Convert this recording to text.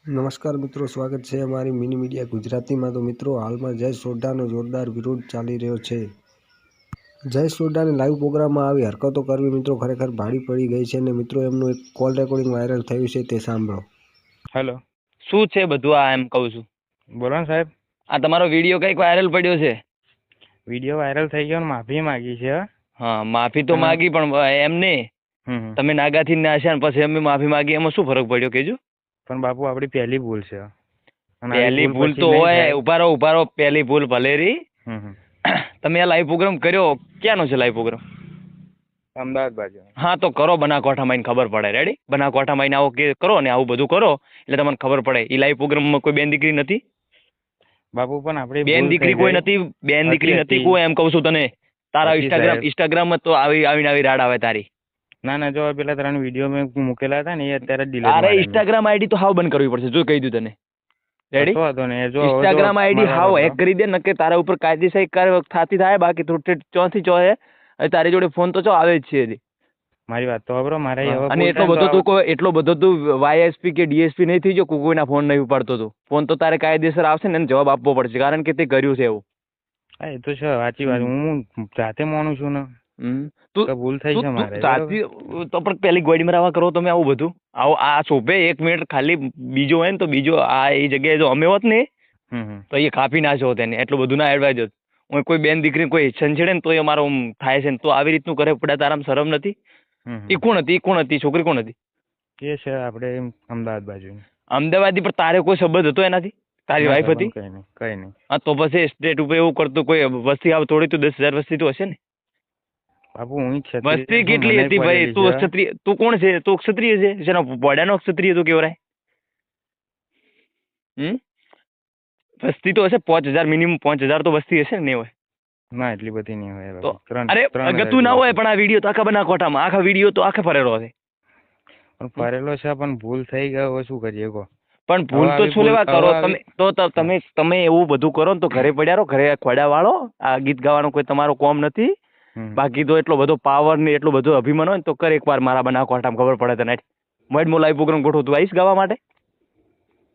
નમસ્કાર મિત્રો, સ્વાગત છે અમારી મિની મીડિયા ગુજરાતીમાં। તો મિત્રો, હાલમાં જય સોઢાનો જોરદાર વિરોધ ચાલી રહ્યો છે। જય સોઢાને લાઈવ પ્રોગ્રામમાં આવી હરકતો કરવી મિત્રો ખરેખર ભાડી પડી ગઈ છે। અને મિત્રો, એમનું એક કોલ રેકોર્ડિંગ વાયરલ થયું છે, તે સાંભળો। હેલો, શું છે બધું આ? એમ કહું છું, બોલો ને સાહેબ। આ તમારો વિડીયો કઈક વાયરલ પડ્યો છે। વિડીયો વાયરલ થઈ ગયો ને માફી માંગી છે। હા, માફી તો માગી, પણ એમને તમે નાગાથી નાશ્યા ને પછી અમે માફી માગી, એમાં શું ફરક પડ્યો કેજો? પણ બાપુ આપણી પહેલી ભૂલ છે, પહેલી ભૂલ તો હોય, ઉભા રહો, પહેલી ભૂલ ભલેરી। તમે આ લાઈવ પ્રોગ્રામ કર્યો, ક્યાંનો છે લાઈવ પ્રોગ્રામ? અમદાવાદ બાજુ। હા, તો કરો, બનાસકાંઠામાં આવીને ખબર પડે। રેડી? બનાસકાંઠામાં આવીને આવો કે કરો ને આવું બધું કરો એટલે તમને ખબર પડે। એ લાઈવ પ્રોગ્રામમાં કોઈ બેન દીકરી નથી બાપુ, પણ આપણી બેન દીકરી કોઈ નથી, બેન દીકરી નથી કોઈ, એમ કહું છું તને। તારા ઇન્સ્ટાગ્રામ તો આવી રાડ આવે તારી। ના, જો પેલા 3 વિડીયો મેં મૂકેલા હતા ને, એ અત્યારે ડિલીટ અરે ઇન્સ્ટાગ્રામ આઈડી તો હાવ બંધ કરવી પડશે, જો કહી દઉં તને। રેડી? ઇન્સ્ટાગ્રામ આઈડી હાવ હેક કરી દે, નકે તારા ઉપર કાયદેસર કાર્યવાહી થતી થાય, બાકી તું ચોથી ચોહે તારી જોડે ફોન તો ચો આવે જ છે। મારી વાત તો ખબરો મારે। અને એટલો બધો તું વાયએસપી કે ડીએસપી નહીં થઈ ગયો, કોઈના ફોન નહીં ઉપાડતો તું। ફોન તો તારે કાયદેસર આવશે ને, એને જવાબ આપવો પડશે, કારણ કે તે કર્યું છે એવું। હા, એ તો છે, સાચી વાત, હું જાતે માનું છું ને। તું ભૂલ થઈ છે મારે તો પણ પેલી ગોળી મરાવા કરો તમે આવું બધું? આવો આ શોભે? 1 મિનિટ ખાલી બીજો હોય ને તો બીજો આ એ જગ્યાએ જો અમે હોત ને તો એ કાપી નાખ્યો હોત એને, એટલું બધું ના એડવાઇઝ હોત। હું કોઈ બેન દીકરી કોઈ છંછેડે ને તો એ મારો થાય છે ને, તો આવી રીતનું કરે પડે, તારામ શરમ નથી? એ કોણ હતી? છોકરી કોણ હતી? એ છે આપણે અમદાવાદ બાજુ। અમદાવાદી? પણ તારે કોઈ સંબંધ હતો એનાથી? તારી વાઈફ હતી? કઈ નહીં। હા, તો પછી સ્ટેટ ઉપર એવું કરતું કોઈ વસ્તી આવે થોડી, તો 10,000 વસ્તી તો હશે ને બાપુ। હું વસ્તી કેટલી હતી ભાઈ? તું ક્ષત્રિય, તું કોણ છે? તું ક્ષત્રિય છે? જેનો બોડાનો ક્ષત્રિય તું કેવરાય? વસ્તી તો હશે 5,000 મિનિમમ, 5,000 તો વસ્તી હશે ને? હોય ના, એટલી બધી નહીં હોય। અરે અગતું ના હોય, પણ આ વિડીયો તો આખા બનાસકાંઠામાં, આખા વિડીયો તો આખે ફરેલો છે। પણ ફરેલો છે, પણ ભૂલ થઈ ગયો, શું કરીએ કહો? પણ ભૂલ તો શું લેવા કરો તમે? તો તમે એવું બધું કરો ને તો ઘરે પડ્યા રહો, ઘરે ખોડા વાળો, આ ગીત ગાવાનો કોઈ તમારો કોમ નથી। બાકી તો એટલો બધો પાવર ને એટલો બધો અભિમાન હોય ને તો કર એકવાર મારા બનાસકાંઠામાં ખબર પડે તને। મોડ મો લાઈવ પ્રોગ્રામ ગોઠવો, તું આવીશ ગાવા માટે?